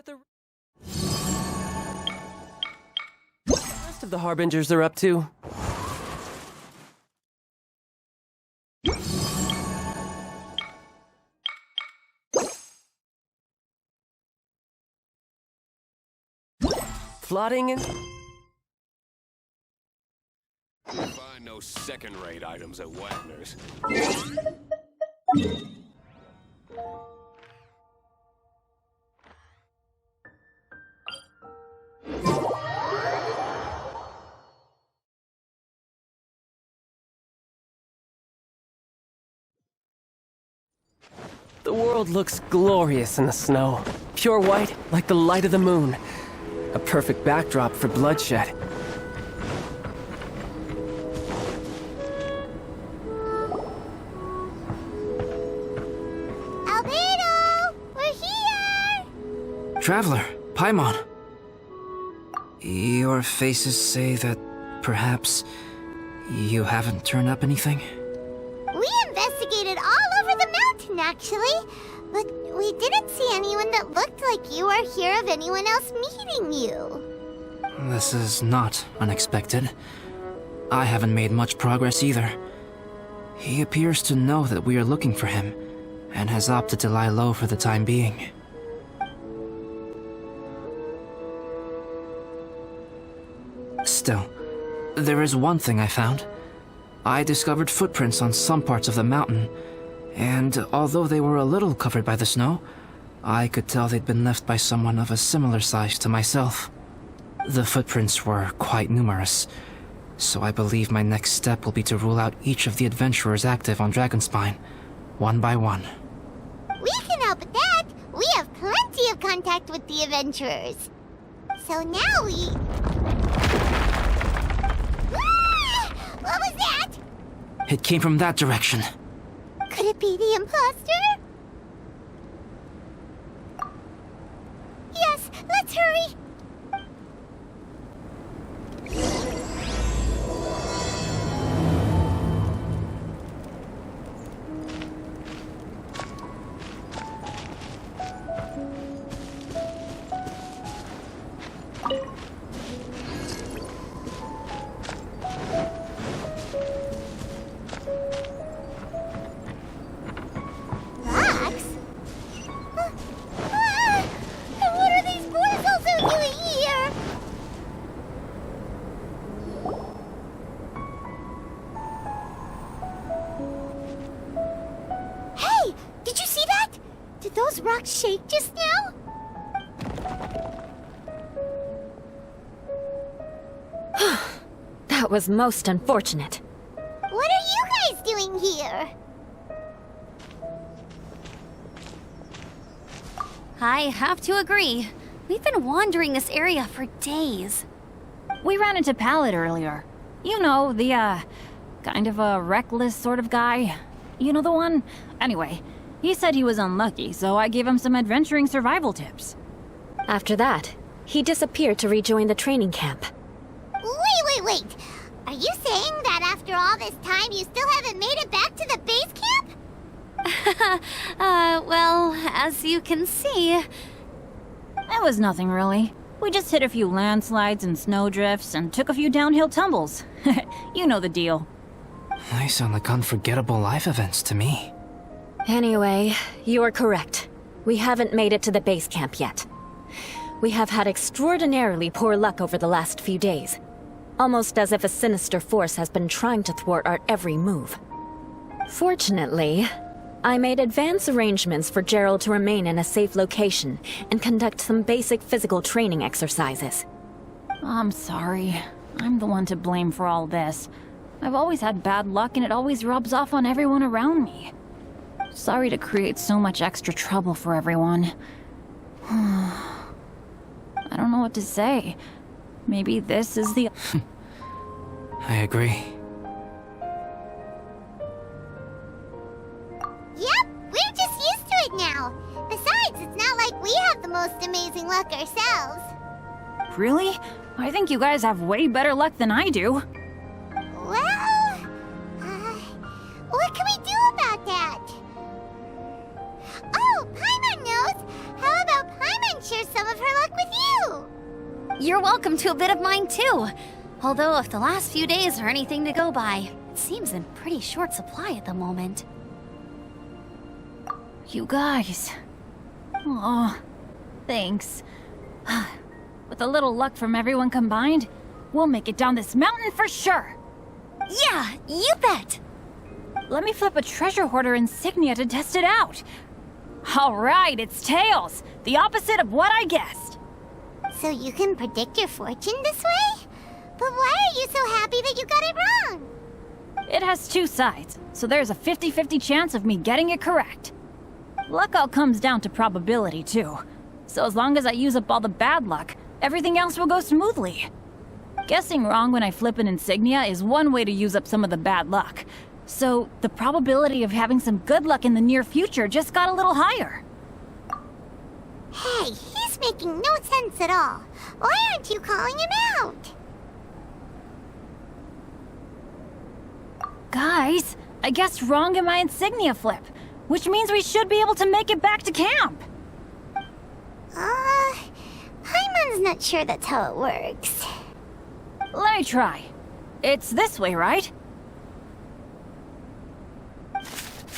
What the rest of the Harbingers are up to. Plotting and... Find no second-rate items at Wagner's. The world looks glorious in the snow. Pure white, like the light of the moon. A perfect backdrop for bloodshed. Альбедо! We're here! Traveler, Paimon. Your faces say that perhaps you haven't turned up anything? We investigated all over the mountain, actually. But we didn't see anyone that looked like you or hear of anyone else meeting you. This is not unexpected. I haven't made much progress either. He appears to know that we are looking for him, and has opted to lie low for the time being. Still, there is one thing I found. I discovered footprints on some parts of the mountain, and although they were a little covered by the snow, I could tell they'd been left by someone of a similar size to myself. The footprints were quite numerous, so I believe my next step will be to rule out each of the adventurers active on Dragonspine, one by one. We can help with that. We have plenty of contact with the adventurers. So now we... Ah! What was that? It came from that direction. Could it be the imposter? Yes, let's hurry. Rocks? And what are these boys also doing here? Hey, did you see that? Did those rocks shake just now? That was most unfortunate. What are you guys doing here? I have to agree. We've been wandering this area for days. We ran into Pallet earlier. You know, the, kind of a reckless sort of guy. You know the one? Anyway, he said he was unlucky, so I gave him some adventuring survival tips. After that, he disappeared to rejoin the training camp. Wait. Are you saying that after all this time you still haven't made it back to the base camp? Well, as you can see... It was nothing really. We just hit a few landslides and snowdrifts and took a few downhill tumbles. You know the deal. They sound like unforgettable life events to me. Anyway, you're correct. We haven't made it to the base camp yet. We have had extraordinarily poor luck over the last few days. Almost as if a sinister force has been trying to thwart our every move. Fortunately, I made advance arrangements for Gerald to remain in a safe location and conduct some basic physical training exercises. I'm sorry. I'm the one to blame for all this. I've always had bad luck and it always rubs off on everyone around me. Sorry to create so much extra trouble for everyone. I don't know what to say. Maybe this is the... I agree. Yep, we're just used to it now. Besides, it's not like we have the most amazing luck ourselves. Really? I think you guys have way better luck than I do. Well, what can we do about that? Oh, Paimon knows! How about Paimon shares some of her luck with you. You're welcome to a bit of mine too. Although if the last few days are anything to go by, it seems in pretty short supply at the moment. You guys. Aw, thanks. With a little luck from everyone combined, we'll make it down this mountain for sure. Yeah, you bet! Let me flip a treasure hoarder insignia to test it out. Alright, it's tails. The opposite of what I guessed. So you can predict your fortune this way? But why are you so happy that you got it wrong? It has two sides, so there's a 50-50 chance of me getting it correct. Luck all comes down to probability, too. So as long as I use up all the bad luck, everything else will go smoothly. Guessing wrong when I flip an insignia is one way to use up some of the bad luck. So the probability of having some good luck in the near future just got a little higher. Hey, he's making no sense at all. Why aren't you calling him out? Guys, I guessed wrong in my insignia flip, which means we should be able to make it back to camp. Paimon's not sure that's how it works. Let me try. It's this way, right?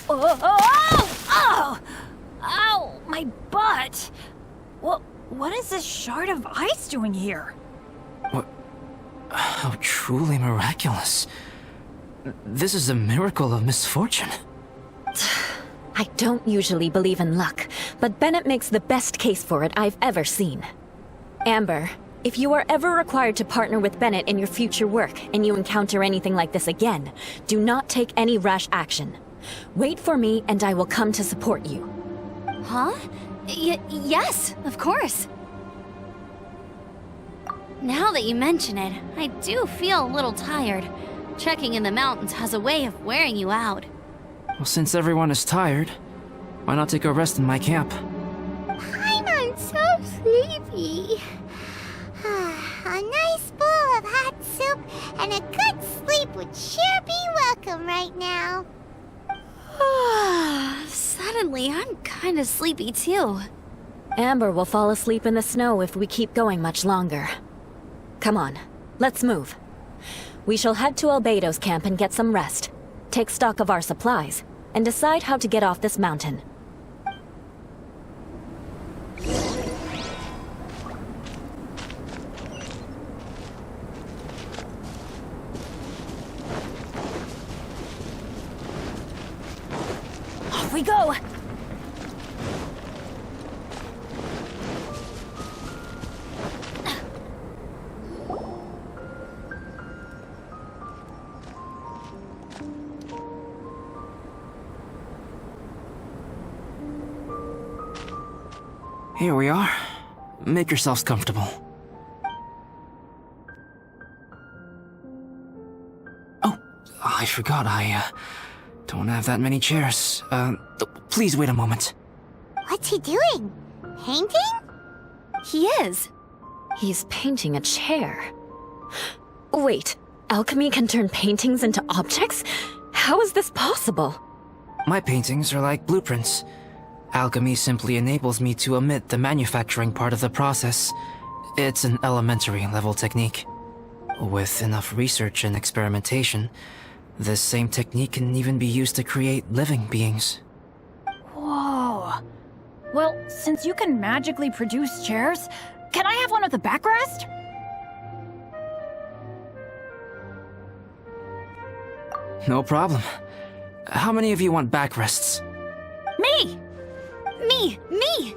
Oh! Ow! My butt! What is this shard of ice doing here? What? How truly miraculous. This is a miracle of misfortune. I don't usually believe in luck, but Bennett makes the best case for it I've ever seen. Amber, if you are ever required to partner with Bennett in your future work and you encounter anything like this again, do not take any rash action. Wait for me and I will come to support you. Huh? Yes, of course. Now that you mention it, I do feel a little tired. Trekking in the mountains has a way of wearing you out. Well, since everyone is tired, why not take a rest in my camp? Paimon's so sleepy. A nice bowl of hot soup and a good sleep would sure be welcome right now. Suddenly, I'm kind of sleepy too. Amber will fall asleep in the snow if we keep going much longer. Come on, let's move. We shall head to Albedo's camp and get some rest, take stock of our supplies, and decide how to get off this mountain. Off we go! Here we are. Make yourselves comfortable. Oh, I forgot I don't have that many chairs. Please wait a moment. What's he doing? Painting? He is. He's painting a chair. Wait, alchemy can turn paintings into objects? How is this possible? My paintings are like blueprints. Alchemy simply enables me to omit the manufacturing part of the process. It's an elementary level technique. With enough research and experimentation, this same technique can even be used to create living beings. Whoa. Well, since you can magically produce chairs, can I have one with a backrest? No problem. How many of you want backrests? Me! Me!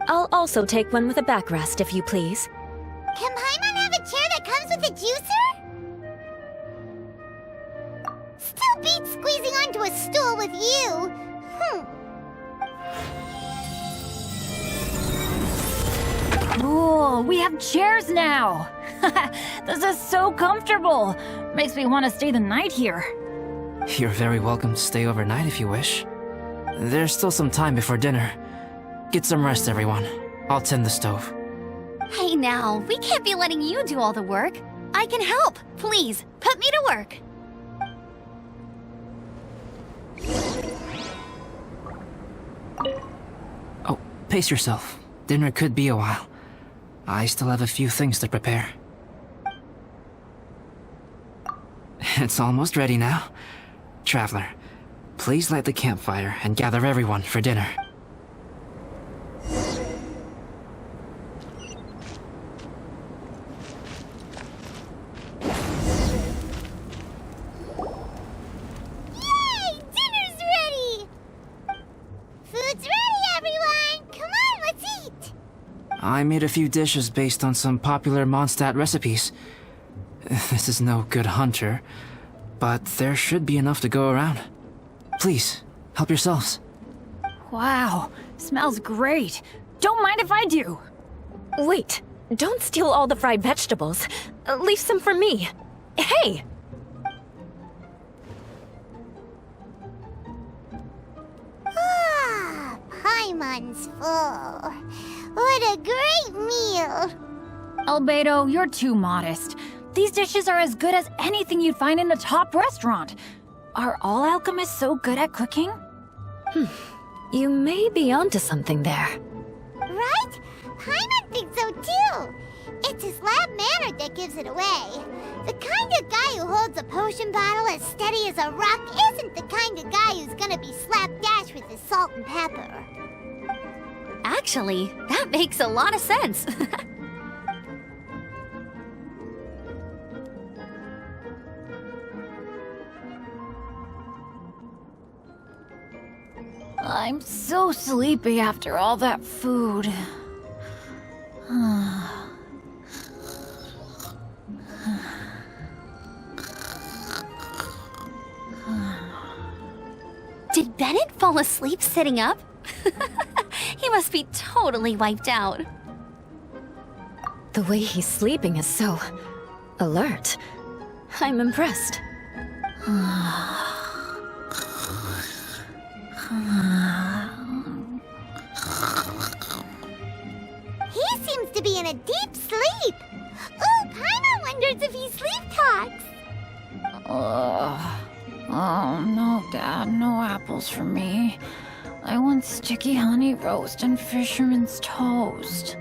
I'll also take one with a backrest, if you please. Can Paimon have a chair that comes with a juicer? Still beats squeezing onto a stool with you. Ooh, we have chairs now! This is so comfortable! Makes me want to stay the night here. You're very welcome to stay overnight if you wish. There's still some time before dinner. Get some rest, everyone. I'll tend the stove. Hey now, we can't be letting you do all the work. I can help. Please, put me to work. Oh, pace yourself. Dinner could be a while. I still have a few things to prepare. It's almost ready now. Traveler, please light the campfire and gather everyone for dinner. Yay! Dinner's ready! Food's ready, everyone! Come on, let's eat! I made a few dishes based on some popular Mondstadt recipes. This is no good hunter, but there should be enough to go around. Please, help yourselves. Wow, smells great. Don't mind if I do. Wait, don't steal all the fried vegetables. Leave some for me. Hey! Ah, Paimon's full. What a great meal! Альбедо, you're too modest. These dishes are as good as anything you'd find in a top restaurant. Are all alchemists so good at cooking? You may be onto something there. Right? Paimon thinks so too. It's his lab manner that gives it away. The kind of guy who holds a potion bottle as steady as a rock isn't the kind of guy who's gonna be slapdash with his salt and pepper. Actually, that makes a lot of sense. I'm so sleepy after all that food. Did Bennett fall asleep sitting up? He must be totally wiped out. The way he's sleeping is so alert. I'm impressed. He seems to be in a deep sleep. Ooh, Paimon wonders if he sleep talks. Oh, no, Dad, no apples for me. I want sticky honey roast and fisherman's toast.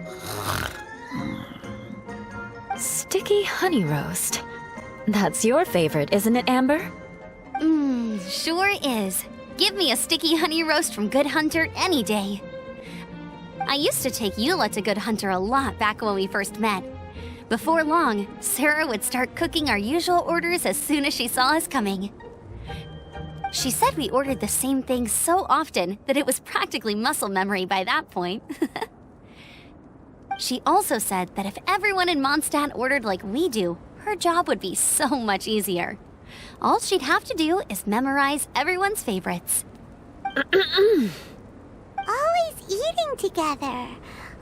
Sticky honey roast. That's your favorite, isn't it, Amber? Sure is. Give me a sticky honey roast from Good Hunter any day. I used to take Eula to Good Hunter a lot back when we first met. Before long, Sarah would start cooking our usual orders as soon as she saw us coming. She said we ordered the same thing so often that it was practically muscle memory by that point. She also said that if everyone in Mondstadt ordered like we do, her job would be so much easier. All she'd have to do is memorize everyone's favorites. Always eating together.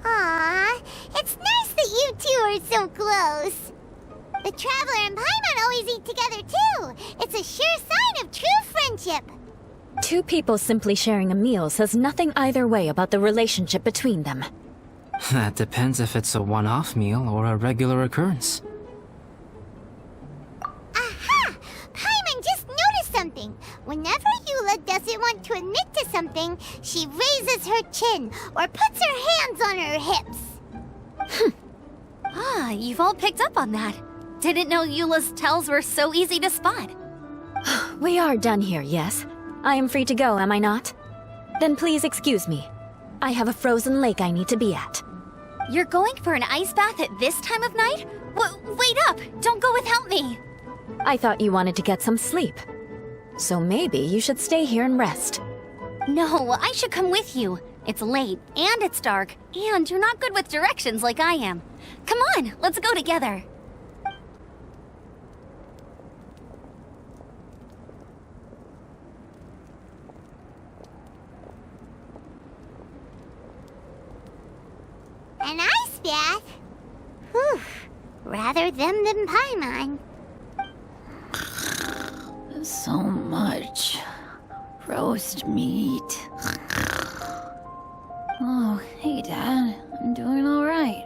Aww, it's nice that you two are so close. The Traveler and Paimon always eat together too. It's a sure sign of true friendship. Two people simply sharing a meal says nothing either way about the relationship between them. That depends if it's a one-off meal or a regular occurrence. Aha! Paimon just noticed something. Whenever Eula doesn't want to admit to something, she raises her chin or puts her hands on her hips. Ah, you've all picked up on that. Didn't know Eula's tells were so easy to spot. We are done here, yes? I am free to go, am I not? Then please excuse me. I have a frozen lake I need to be at. You're going for an ice bath at this time of night? Wait up! Don't go without me! I thought you wanted to get some sleep. So maybe you should stay here and rest. No, I should come with you. It's late, and it's dark, and you're not good with directions like I am. Come on, let's go together. An ice bath? Whew. Rather them than Paimon. So much roast meat. Oh, hey, Dad. I'm doing all right.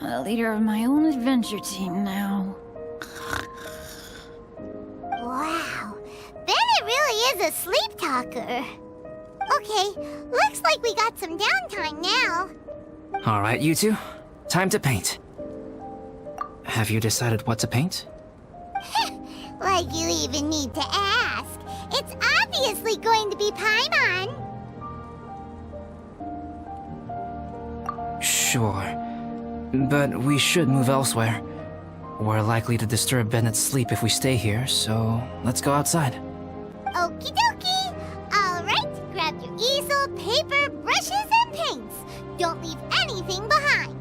A leader of my own adventure team now. Wow. Bennett really is a sleep talker. Okay, looks like we got some downtime now. All right, you two. time to paint. Have you decided what to paint? Like you even need to ask. It's obviously going to be Paimon. Sure. But we should move elsewhere. We're likely to disturb Bennett's sleep if we stay here, so let's go outside. Okie dokie. All right, grab your easel, paper, brushes, and paints. Don't leave anything behind.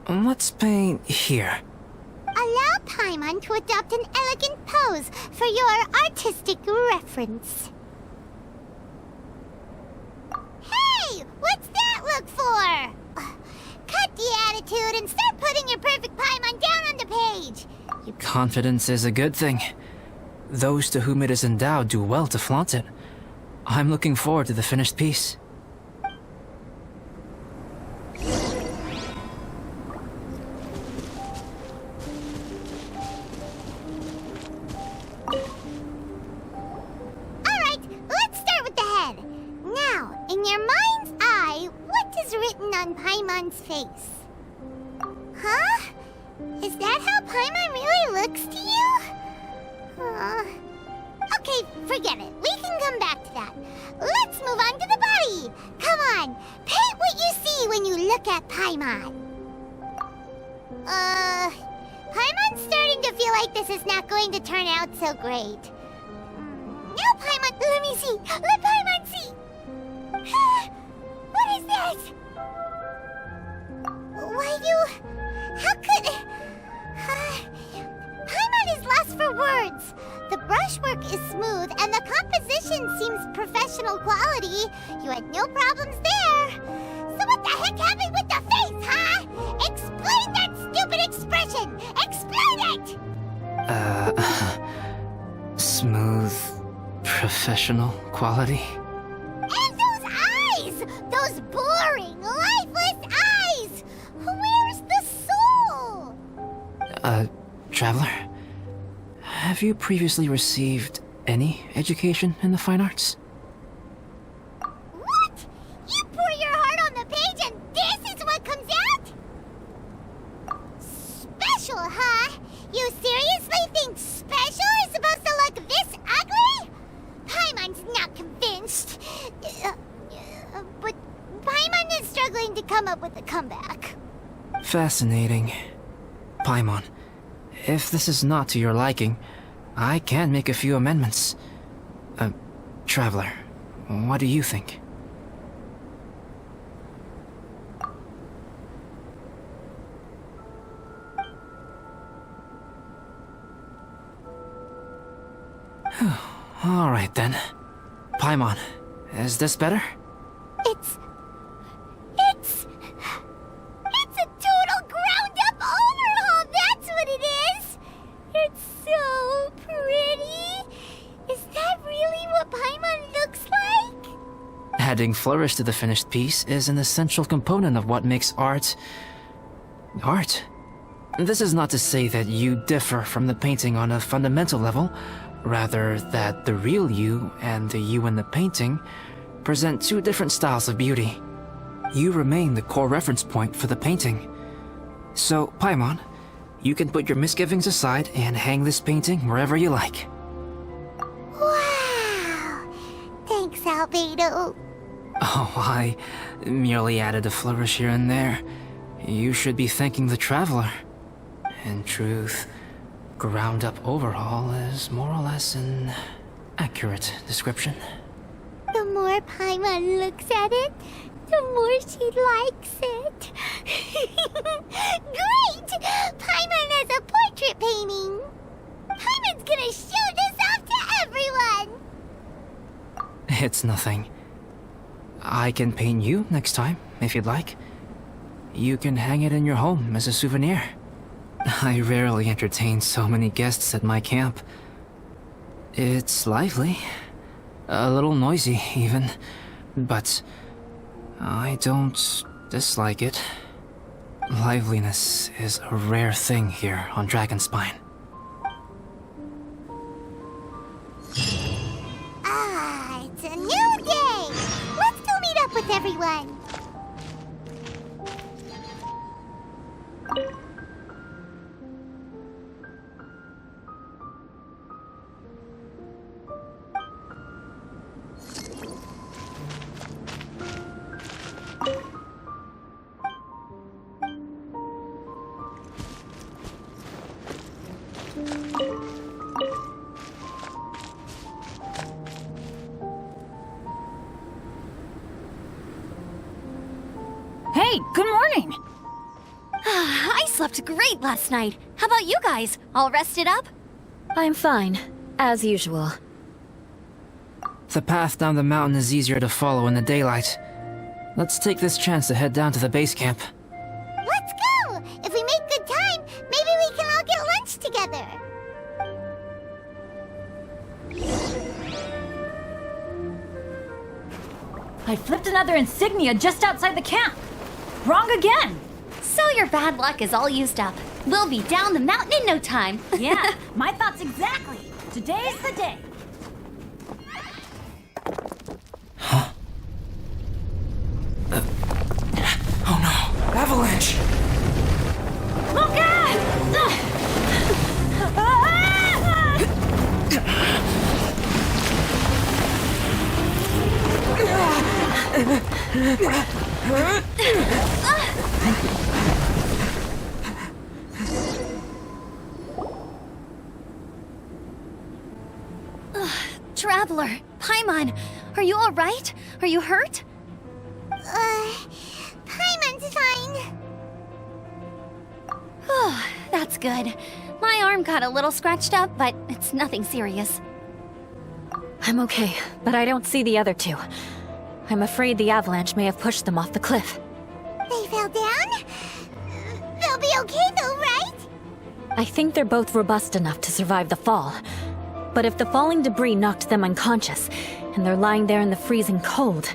Let's paint here. Allow Paimon to adopt an elegant pose for your artistic reference. Hey! What's that look for? Cut the attitude and start putting your perfect Paimon down on the page. Confidence is a good thing. Those to whom it is endowed do well to flaunt it. I'm looking forward to the finished piece. Alright, let's start with the head. Now, in your mind's eye, what is written on Paimon's face? Huh? Is that how Paimon really looks to you? Okay, forget it. We can come back to that. Let's move on to the body. Come on, paint what you see when you look at Paimon. Paimon's starting to feel like this is not going to turn out so great. Now Paimon, let me see. Let Paimon see. What is that? Why how could... Paimon is lost for words. The brushwork is smooth and the composition seems professional quality. You had no problems there. So what the heck happened with the face, huh? Explain that stupid expression! Explain it! Smooth, professional quality. And those eyes! Those boring, lifeless eyes! Where's the soul? Traveler, have you previously received any education in the fine arts? What? You pour your heart on the page and this is what comes out? Special, huh? You seriously think special is supposed to look this ugly? Paimon's not convinced. But Paimon is struggling to come up with a comeback. Fascinating. Paimon, if this is not to your liking, I can make a few amendments. Traveler, what do you think? All right then. Paimon, is this better? It's a total ground-up overhaul, that's what it is! It's so pretty! Is that really what Paimon looks like? Adding flourish to the finished piece is an essential component of what makes art... art. This is not to say that you differ from the painting on a fundamental level, rather that the real you and the you in the painting present two different styles of beauty. You remain the core reference point for the painting. So, Paimon, you can put your misgivings aside and hang this painting wherever you like. Wow! Thanks, Альбедо. Oh, I merely added a flourish here and there. You should be thanking the traveler. In truth, ground-up overhaul is more or less an accurate description. The more Paimon looks at it, the more she likes it. Great! Paimon has a portrait painting. Paimon's gonna show this off to everyone. It's nothing. I can paint you next time, if you'd like. You can hang it in your home as a souvenir. I rarely entertain so many guests at my camp. It's lively. A little noisy, even. But I don't dislike it. Liveliness is a rare thing here on Dragonspine. Ah, it's a new day! Let's go meet up with everyone! Hey, good morning! I slept great last night. How about you guys? All rested up? I'm fine, as usual. The path down the mountain is easier to follow in the daylight. Let's take this chance to head down to the base camp. Let's go! If we make good time, maybe we can all get lunch together. I flipped another insignia just outside the camp. Wrong again! So your bad luck is all used up. We'll be down the mountain in no time. Yeah, my thoughts exactly. Today's the day. Oh no! Avalanche! Look out! Traveler, Paimon, are you all right? Are you hurt? Paimon's fine. Oh, that's good. My arm got a little scratched up, but it's nothing serious. I'm okay, but I don't see the other two. I'm afraid the avalanche may have pushed them off the cliff. They fell down? They'll be okay though, right? I think they're both robust enough to survive the fall. But if the falling debris knocked them unconscious, and they're lying there in the freezing cold,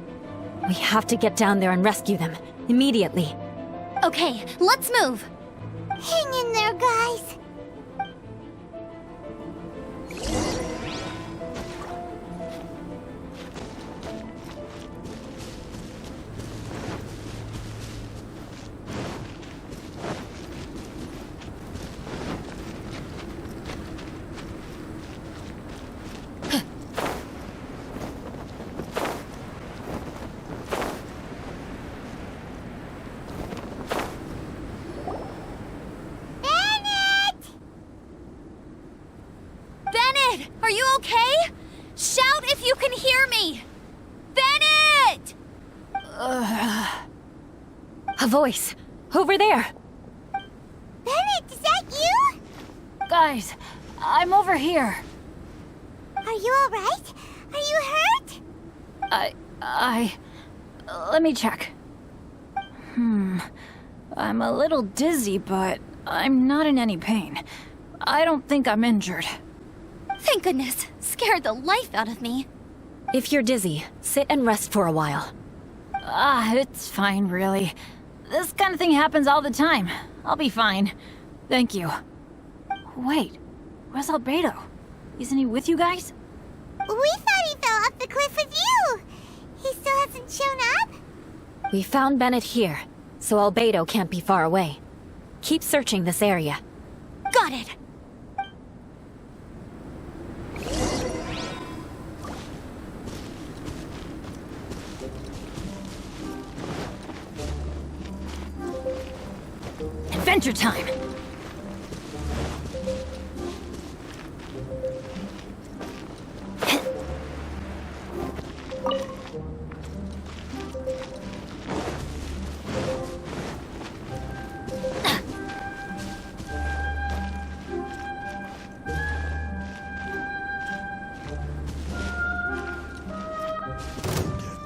we have to get down there and rescue them, immediately. Okay, let's move. Hang in there, guys. Bennett, are you okay? Shout if you can hear me! Bennett! A voice! Over there! Bennett, is that you? Guys, I'm over here. Are you alright? Are you hurt? Let me check. I'm a little dizzy, but I'm not in any pain. I don't think I'm injured. Thank goodness. Scared the life out of me. If you're dizzy, sit and rest for a while. It's fine, really. This kind of thing happens all the time. I'll be fine. Thank you. Wait, where's Альбедо? Isn't he with you guys? We thought he fell off the cliff with you. He still hasn't shown up? We found Bennett here, so Альбедо can't be far away. Keep searching this area. Got it. Adventure time!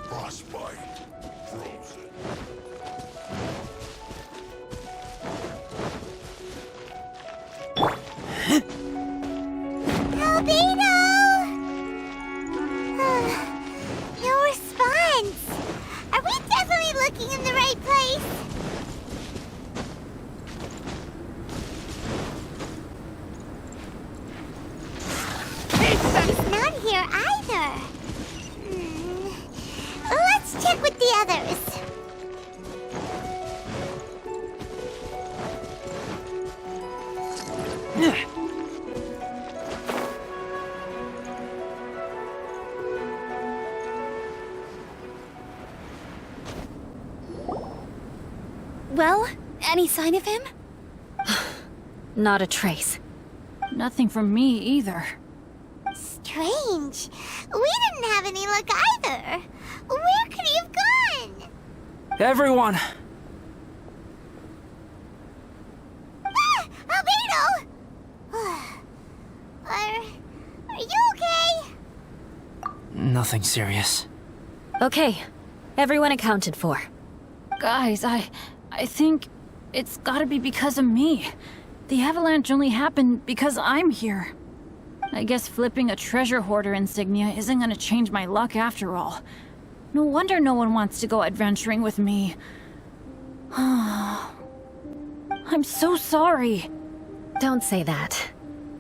Frostbite. check with the others. Well, any sign of him? Not a trace. Nothing from me either. Strange. We didn't have any luck either. Where could he have gone? Everyone! Ah! Альбедо! Are you okay? Nothing serious. Okay, everyone accounted for. Guys, I think it's gotta be because of me. The avalanche only happened because I'm here. I guess flipping a treasure hoarder insignia isn't gonna change my luck after all. No wonder no one wants to go adventuring with me. I'm so sorry. Don't say that.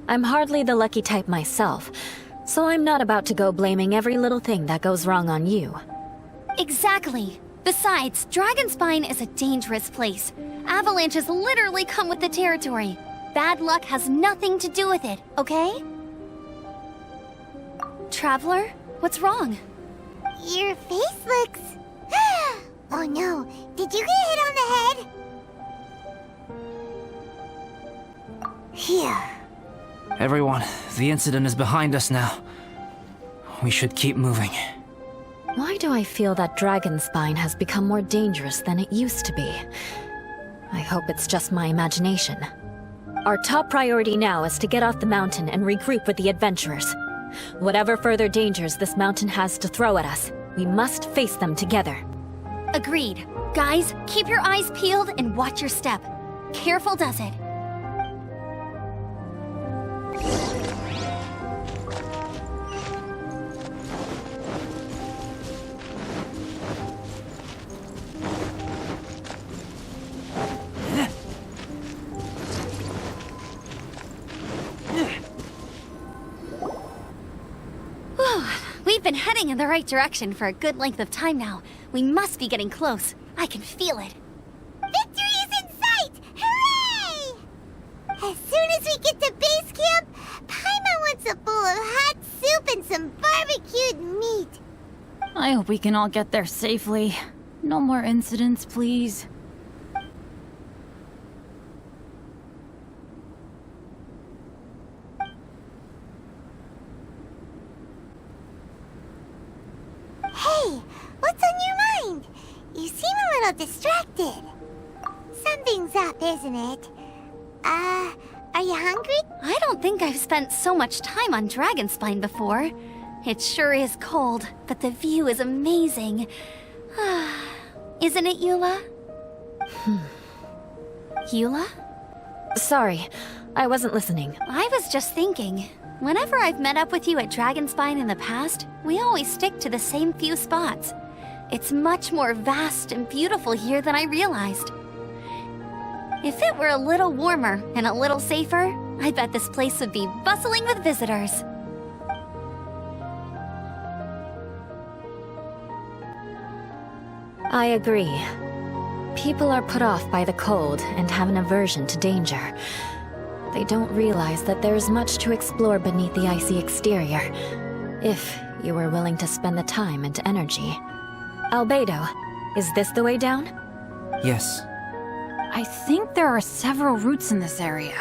I'm hardly the lucky type myself, so I'm not about to go blaming every little thing that goes wrong on you. Exactly. Besides, Dragonspine is a dangerous place. Avalanches literally come with the territory. Bad luck has nothing to do with it, okay? Traveler, what's wrong? Your face looks... Oh no, did you get hit on the head? Phew. Everyone, the incident is behind us now. We should keep moving. Why do I feel that Dragonspine has become more dangerous than it used to be? I hope it's just my imagination. Our top priority now is to get off the mountain and regroup with the adventurers. Whatever further dangers this mountain has to throw at us, we must face them together. Agreed. Guys, keep your eyes peeled and watch your step. Careful does it. We've been heading in the right direction for a good length of time now. We must be getting close. I can feel it. Victory is in sight! Hooray! As soon as we get to base camp, Paimon wants a bowl of hot soup and some barbecued meat. I hope we can all get there safely. No more incidents, please. Hey, what's on your mind? You seem a little distracted. Something's up, isn't it? Are you hungry? I don't think I've spent so much time on Dragonspine before. It sure is cold, but the view is amazing. Isn't it, Eula? Eula? Sorry, I wasn't listening. I was just thinking. Whenever I've met up with you at Dragonspine in the past, we always stick to the same few spots. It's much more vast and beautiful here than I realized. If it were a little warmer and a little safer, I bet this place would be bustling with visitors. I agree. People are put off by the cold and have an aversion to danger. They don't realize that there's much to explore beneath the icy exterior, if you were willing to spend the time and energy. Альбедо, is this the way down? Yes. I think there are several routes in this area.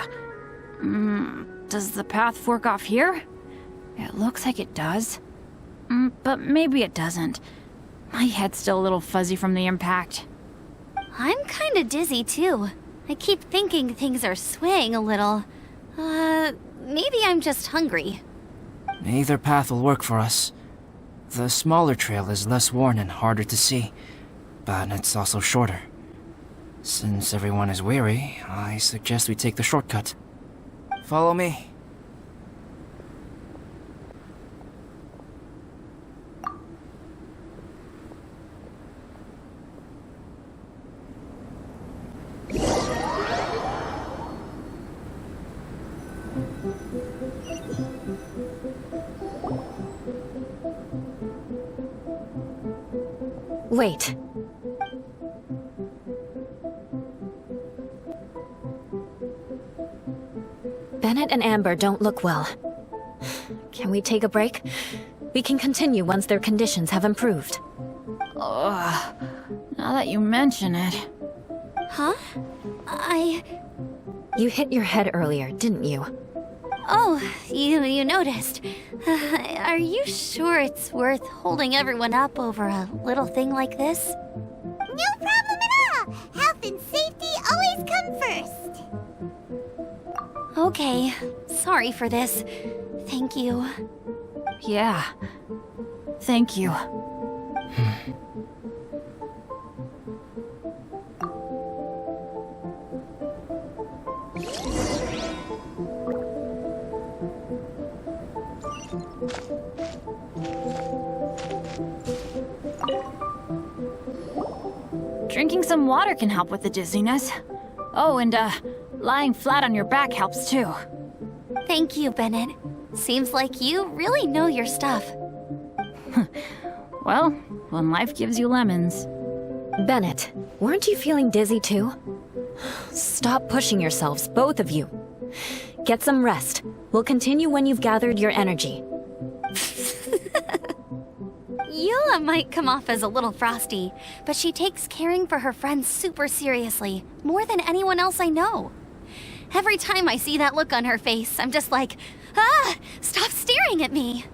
Does the path fork off here? It looks like it does. But maybe it doesn't. My head's still a little fuzzy from the impact. I'm kinda dizzy too. I keep thinking things are swaying a little. Maybe I'm just hungry. Either path will work for us. The smaller trail is less worn and harder to see, but it's also shorter. Since everyone is weary, I suggest we take the shortcut. Follow me. Wait. Bennett and Amber don't look well. Can we take a break? We can continue once their conditions have improved. Ugh. Now that you mention it. Huh? You hit your head earlier, didn't you? Oh, you noticed. Are you sure it's worth holding everyone up over a little thing like this? No problem at all! Health and safety always come first! Okay, sorry for this. Thank you. Yeah. Thank you. Drinking some water can help with the dizziness. Oh, and lying flat on your back helps too. Thank you, Bennett. Seems like you really know your stuff. Well, when life gives you lemons. Bennett, weren't you feeling dizzy too? Stop pushing yourselves, both of you. Get some rest. We'll continue when you've gathered your energy. Eula might come off as a little frosty, but she takes caring for her friends super seriously, more than anyone else I know. Every time I see that look on her face, I'm just like, ah, stop staring at me.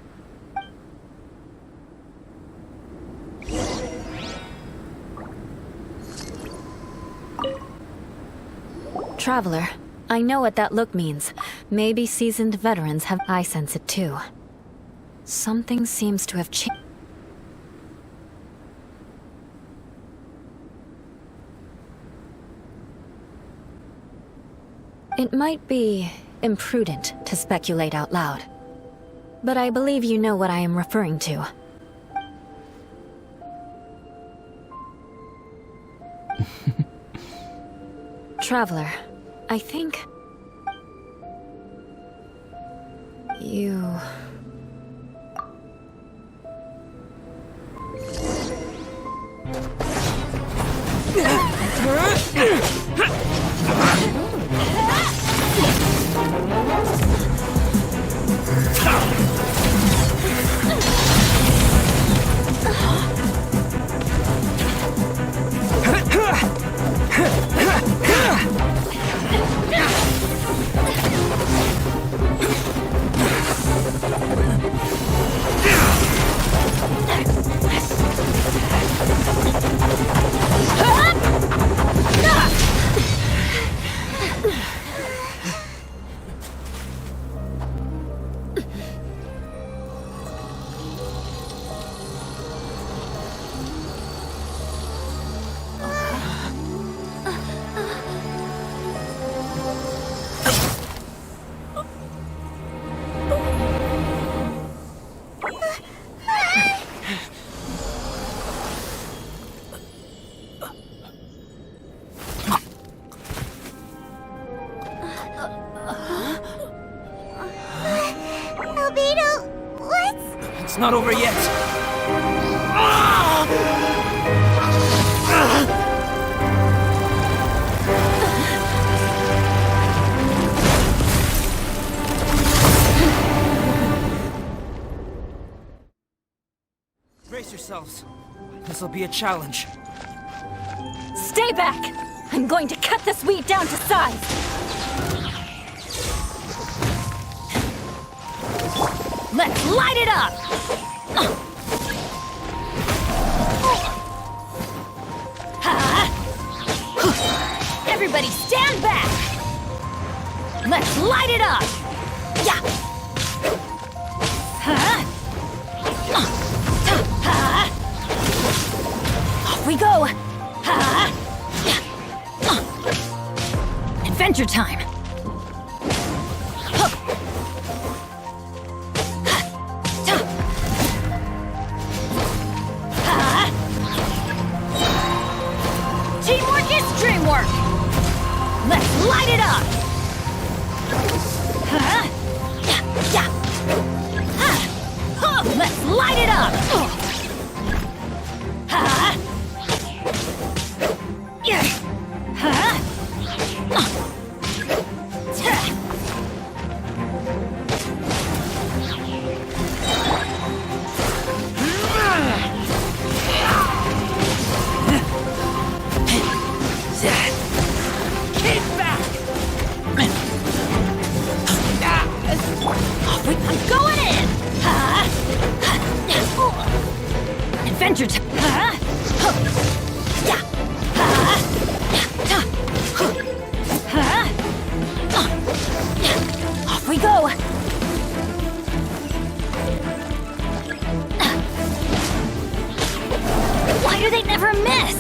Traveler, I know what that look means. Maybe seasoned veterans have. I sense it too. Something seems to have changed. It might be imprudent to speculate out loud, but I believe you know what I am referring to. Traveler, I think... you... Albedo, what's... It's not over yet. Brace yourselves. This'll be a challenge. Stay back! I'm going to cut this wheat down to size! Let's light it up! Everybody stand back! Let's light it up! Yeah! Off we go! Adventure time! Teamwork is dreamwork! Let's light it up! Let's light it up! Why do they never miss?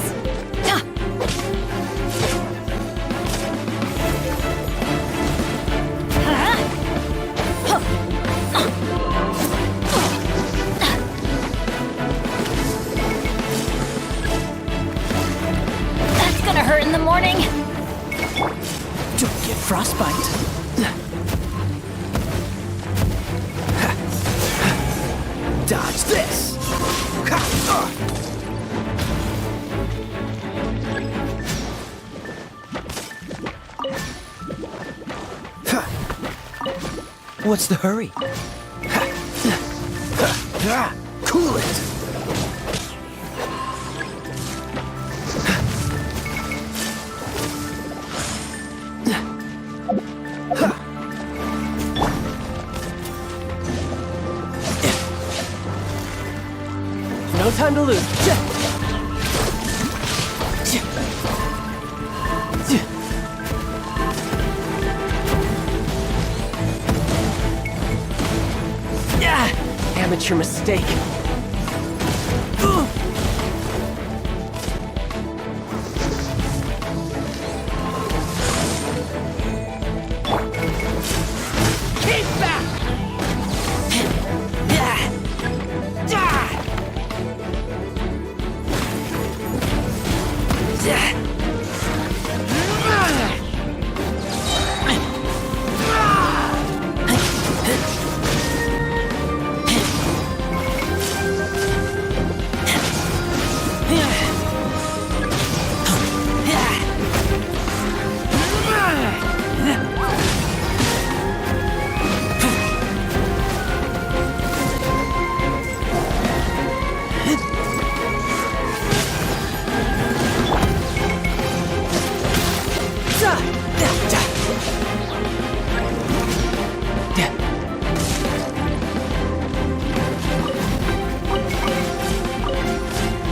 That's gonna hurt in the morning. Don't get frostbite. Dodge this! What's the hurry? Cool it! No time to lose. Amateur mistake. Keep back!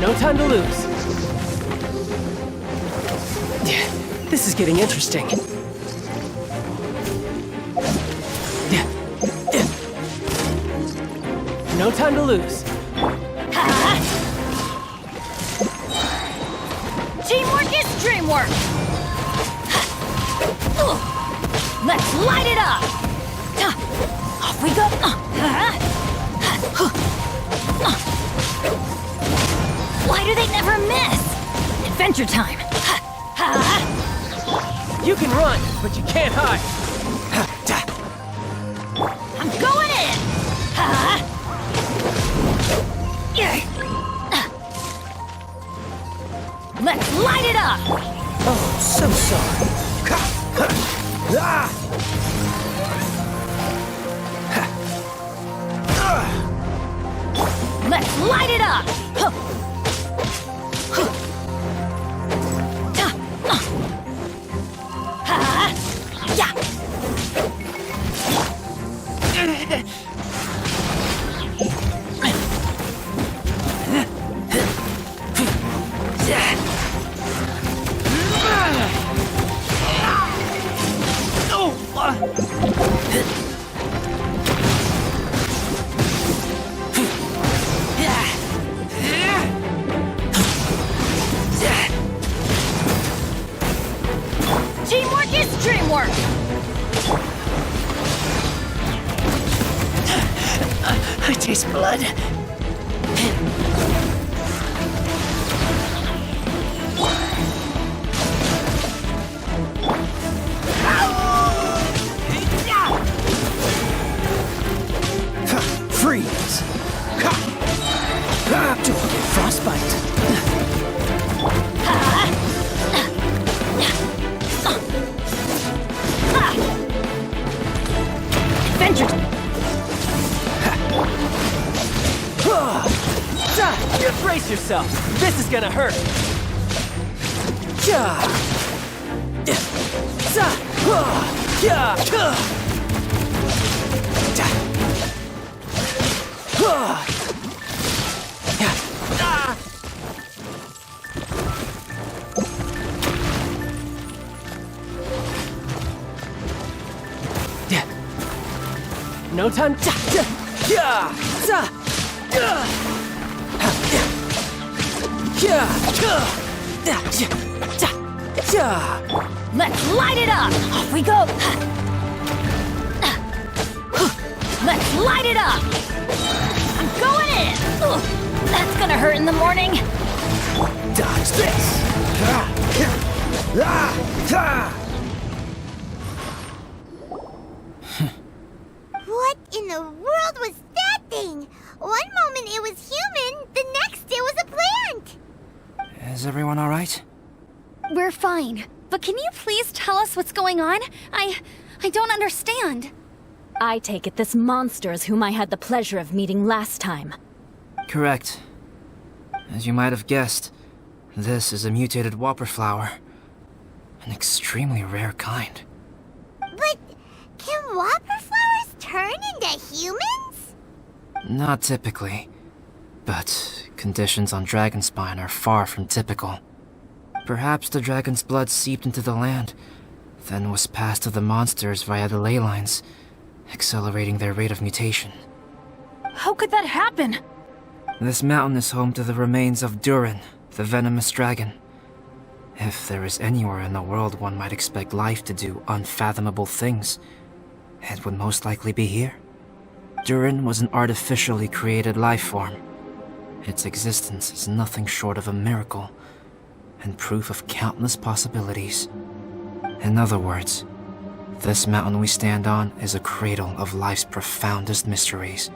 No time to lose. This is getting interesting. No time to lose. Teamwork is dreamwork. Let's light it up. Off we go. Why do they never miss? Adventure time. You can run, but you can't hide. I'm going in. Let's light it up. Oh, so sorry. Let's light it up. Teamwork is dreamwork. I taste blood. Freeze! Don't get frostbite. Adventure. Brace yourself. This is gonna hurt. No time. Let's light it up! Off we go! Let's light it up! I'm going in! Ugh, that's gonna hurt in the morning! Dodge this! What in the world was that thing? One moment it was human, the next it was a plant! Is everyone alright? We're fine. But can you please tell us what's going on? I don't understand. I take it this monster is whom I had the pleasure of meeting last time. Correct. As you might have guessed, this is a mutated whopper flower. An extremely rare kind. But can whopper flowers turn into humans? Not typically, but conditions on Dragonspine are far from typical. Perhaps the dragon's blood seeped into the land, then was passed to the monsters via the ley lines, accelerating their rate of mutation. How could that happen? This mountain is home to the remains of Durin, the venomous dragon. If there is anywhere in the world one might expect life to do unfathomable things, it would most likely be here. Durin was an artificially created life form. Its existence is nothing short of a miracle, and proof of countless possibilities. In other words, this mountain we stand on is a cradle of life's profoundest mysteries.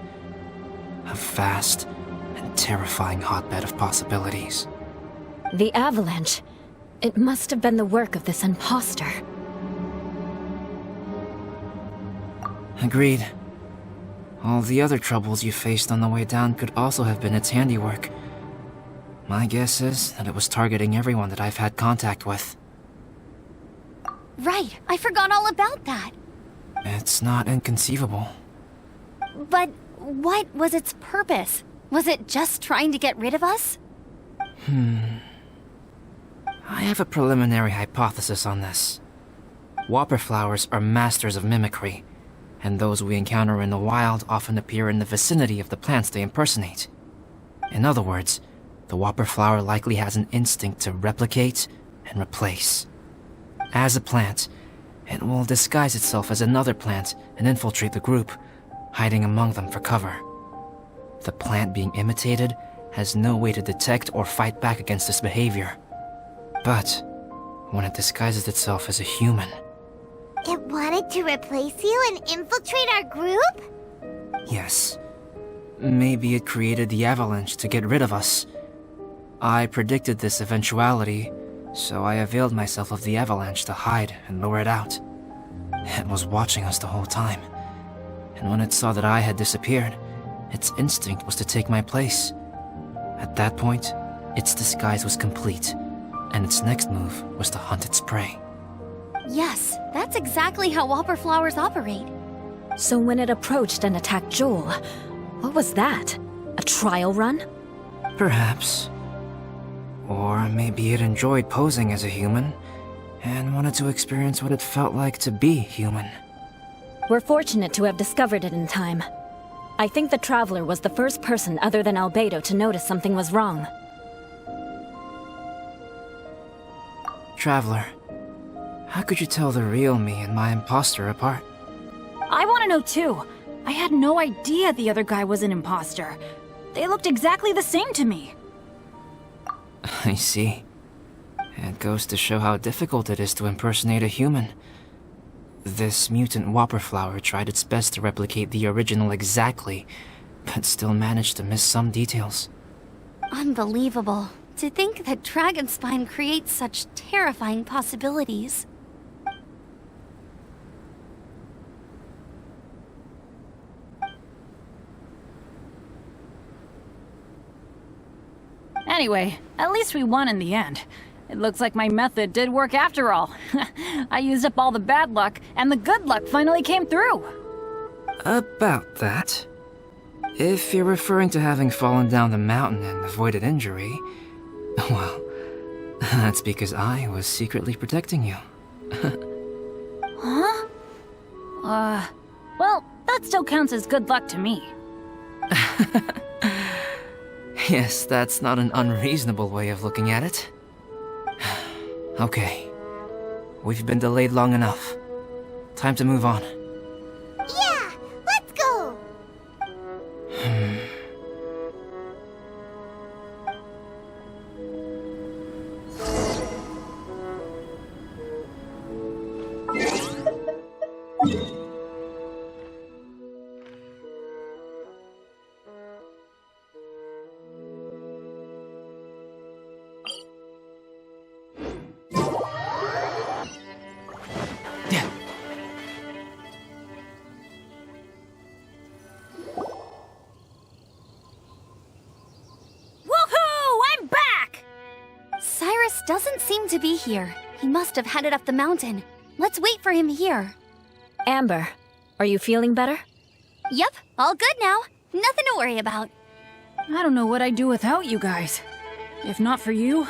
A vast and terrifying hotbed of possibilities. The avalanche. It must have been the work of this imposter. Agreed. All the other troubles you faced on the way down could also have been its handiwork. My guess is that it was targeting everyone that I've had contact with. Right, I forgot all about that. It's not inconceivable. But what was its purpose? Was it just trying to get rid of us? I have a preliminary hypothesis on this. Whopper flowers are masters of mimicry, and those we encounter in the wild often appear in the vicinity of the plants they impersonate. In other words, the whopper flower likely has an instinct to replicate and replace. As a plant, it will disguise itself as another plant and infiltrate the group, hiding among them for cover. The plant being imitated has no way to detect or fight back against this behavior. But when it disguises itself as a human... It wanted to replace you and infiltrate our group? Yes. Maybe it created the avalanche to get rid of us. I predicted this eventuality, so I availed myself of the avalanche to hide and lure it out. It was watching us the whole time, and when it saw that I had disappeared, its instinct was to take my place. At that point, its disguise was complete, and its next move was to hunt its prey. Yes, that's exactly how whopper flowers operate. So when it approached and attacked Joel, what was that? A trial run? Perhaps. Or maybe it enjoyed posing as a human, and wanted to experience what it felt like to be human. We're fortunate to have discovered it in time. I think the Traveler was the first person other than Альбедо to notice something was wrong. Traveler, how could you tell the real me and my imposter apart? I want to know too. I had no idea the other guy was an imposter. They looked exactly the same to me. I see. It goes to show how difficult it is to impersonate a human. This mutant whopper flower tried its best to replicate the original exactly, but still managed to miss some details. Unbelievable. To think that Dragonspine creates such terrifying possibilities. Anyway, at least we won in the end. It looks like my method did work after all. I used up all the bad luck, and the good luck finally came through. About that. If you're referring to having fallen down the mountain and avoided injury, well, that's because I was secretly protecting you. Huh? Well, that still counts as good luck to me. Yes, that's not an unreasonable way of looking at it. Okay. We've been delayed long enough. Time to move on. Yeah, let's go! Doesn't seem to be here. He must have headed up the mountain. Let's wait for him here. Amber, are you feeling better? Yep, all good now. Nothing to worry about. I don't know what I'd do without you guys. If not for you,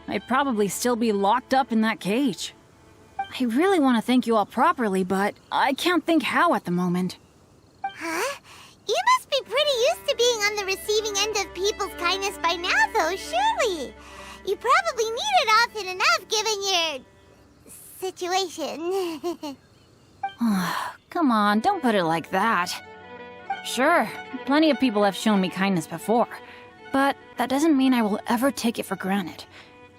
I'd probably still be locked up in that cage. I really want to thank you all properly, but I can't think how at the moment. Huh? You must be pretty used to being on the receiving end of people's kindness by now, though, surely. You probably need it often enough, given your situation. Come on, don't put it like that. Sure, plenty of people have shown me kindness before, but that doesn't mean I will ever take it for granted.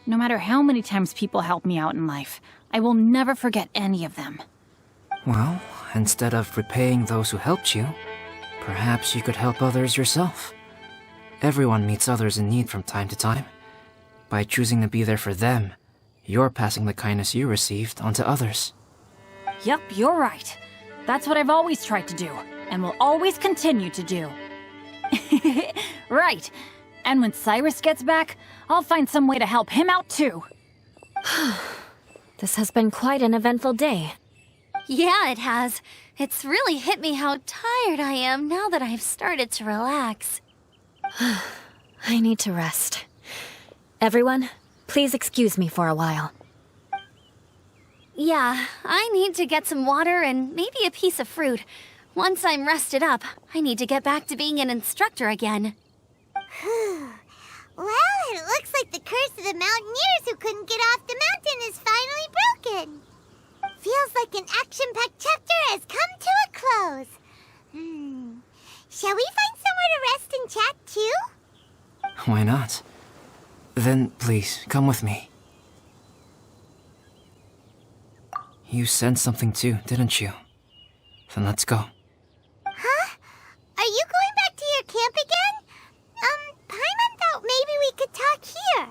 No matter how many times people help me out in life, I will never forget any of them. Well, instead of repaying those who helped you, perhaps you could help others yourself. Everyone meets others in need from time to time. By choosing to be there for them, you're passing the kindness you received onto others. Yep, you're right. That's what I've always tried to do, and will always continue to do. Right. And when Cyrus gets back, I'll find some way to help him out too. This has been quite an eventful day. Yeah, it has. It's really hit me how tired I am now that I've started to relax. I need to rest. Everyone, please excuse me for a while. Yeah, I need to get some water and maybe a piece of fruit. Once I'm rested up, I need to get back to being an instructor again. Well, it looks like the curse of the mountaineers who couldn't get off the mountain is finally broken. Feels like an action-packed chapter has come to a close. Shall we find somewhere to rest and chat too? Why not? Then, please, come with me. You sensed something too, didn't you? Then let's go. Huh? Are you going back to your camp again? Paimon thought maybe we could talk here.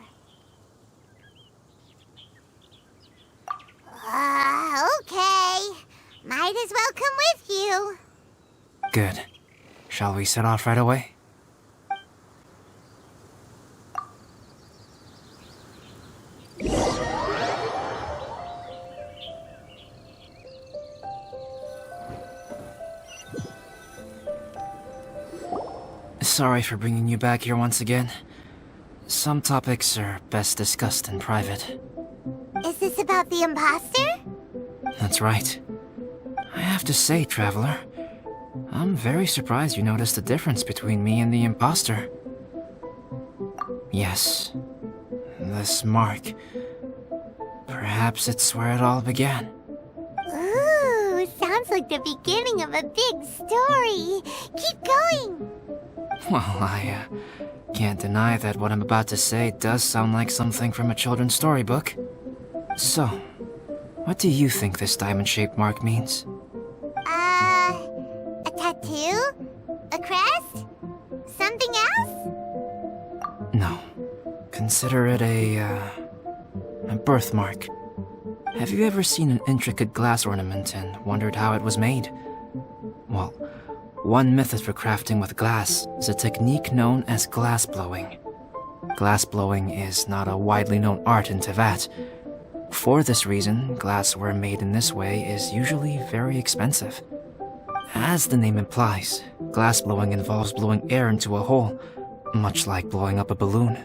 Okay. Might as well come with you. Good. Shall we set off right away? Sorry for bringing you back here once again. Some topics are best discussed in private. Is this about the imposter? That's right. I have to say, Traveler, I'm very surprised you noticed the difference between me and the imposter. Yes, this mark. Perhaps it's where it all began. Ooh, sounds like the beginning of a big story. Keep going. Well, I can't deny that what I'm about to say does sound like something from a children's storybook. So, what do you think this diamond-shaped mark means? A tattoo? A crest? Something else? No. Consider it a birthmark. Have you ever seen an intricate glass ornament and wondered how it was made? Well, one method for crafting with glass is a technique known as glass blowing. Glass blowing is not a widely known art in Teyvat. For this reason, glassware made in this way is usually very expensive. As the name implies, glass blowing involves blowing air into a hole, much like blowing up a balloon.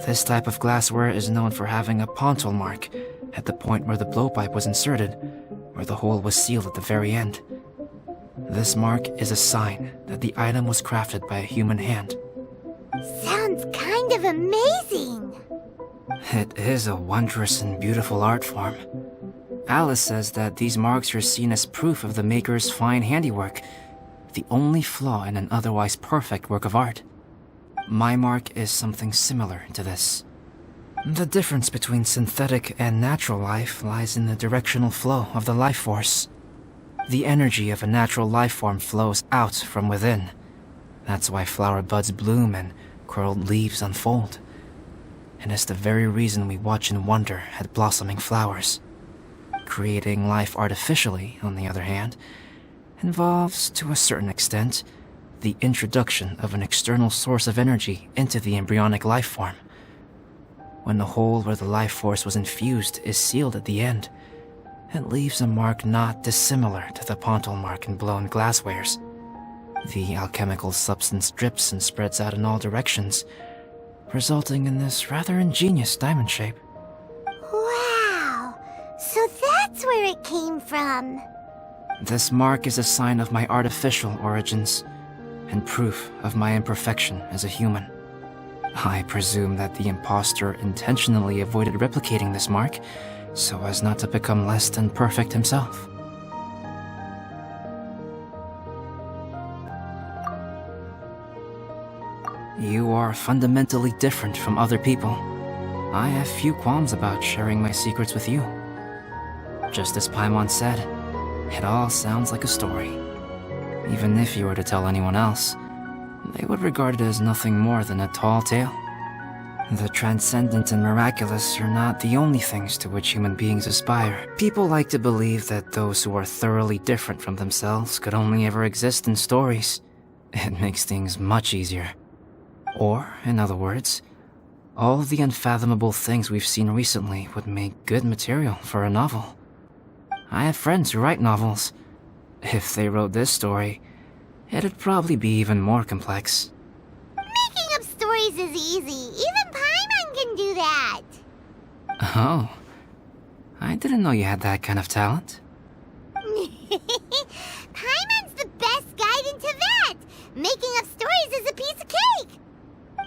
This type of glassware is known for having a pontil mark at the point where the blowpipe was inserted, where the hole was sealed at the very end. This mark is a sign that the item was crafted by a human hand. Sounds kind of amazing. It is a wondrous and beautiful art form. Alice says that these marks are seen as proof of the maker's fine handiwork, the only flaw in an otherwise perfect work of art. My mark is something similar to this. The difference between synthetic and natural life lies in the directional flow of the life force. The energy of a natural life form flows out from within. That's why flower buds bloom and curled leaves unfold. And it's the very reason we watch and wonder at blossoming flowers. Creating life artificially, on the other hand, involves, to a certain extent, the introduction of an external source of energy into the embryonic life form. When the hole where the life force was infused is sealed at the end, it leaves a mark not dissimilar to the pontal mark in blown glasswares. The alchemical substance drips and spreads out in all directions, resulting in this rather ingenious diamond shape. Wow! So that's where it came from. This mark is a sign of my artificial origins, and proof of my imperfection as a human. I presume that the impostor intentionally avoided replicating this mark, so as not to become less than perfect himself. You are fundamentally different from other people. I have few qualms about sharing my secrets with you. Just as Paimon said, it all sounds like a story. Even if you were to tell anyone else, they would regard it as nothing more than a tall tale. The transcendent and miraculous are not the only things to which human beings aspire. People like to believe that those who are thoroughly different from themselves could only ever exist in stories. It makes things much easier. Or, in other words, all of the unfathomable things we've seen recently would make good material for a novel. I have friends who write novels. If they wrote this story, it'd probably be even more complex. Making up stories is easy. Even Paimon can do that. Oh. I didn't know you had that kind of talent. Paimon's the best guide into that. Making up stories is a piece of cake.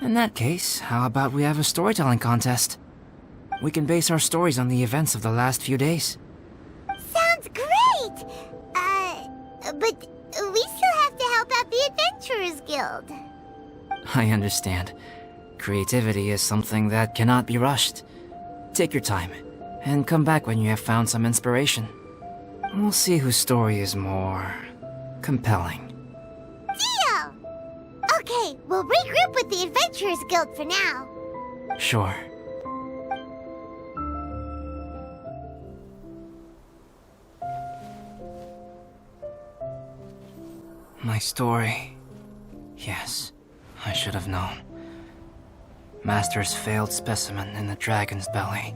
In that case, how about we have a storytelling contest? We can base our stories on the events of the last few days. Sounds great! But we still have to help out the Adventurers Guild. I understand. Creativity is something that cannot be rushed. Take your time, and come back when you have found some inspiration. We'll see whose story is more compelling. Deal! Okay, we'll regroup with the Adventurers Guild for now. Sure. My story. Yes, I should have known. Master's failed specimen in the dragon's belly.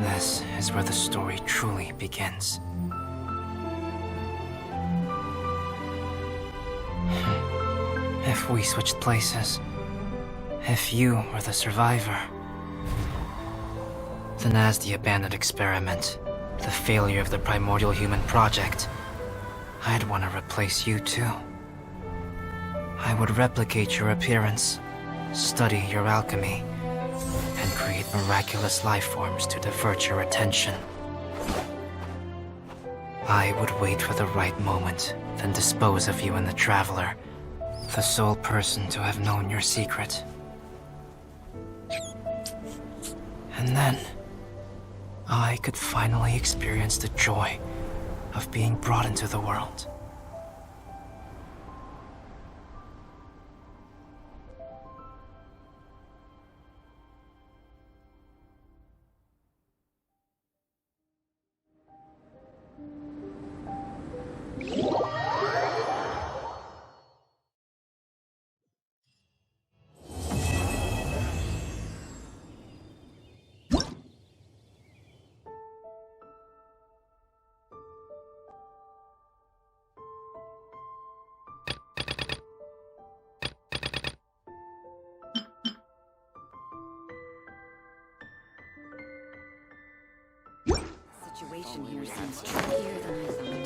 This is where the story truly begins. If we switched places, if you were the survivor, then as the abandoned experiment, the failure of the primordial human project, I'd want to replace you too. I would replicate your appearance, study your alchemy, and create miraculous life forms to divert your attention. I would wait for the right moment, then dispose of you in the Traveler, the sole person to have known your secret. And then, I could finally experience the joy of being brought into the world. Situation here seems trickier than I thought.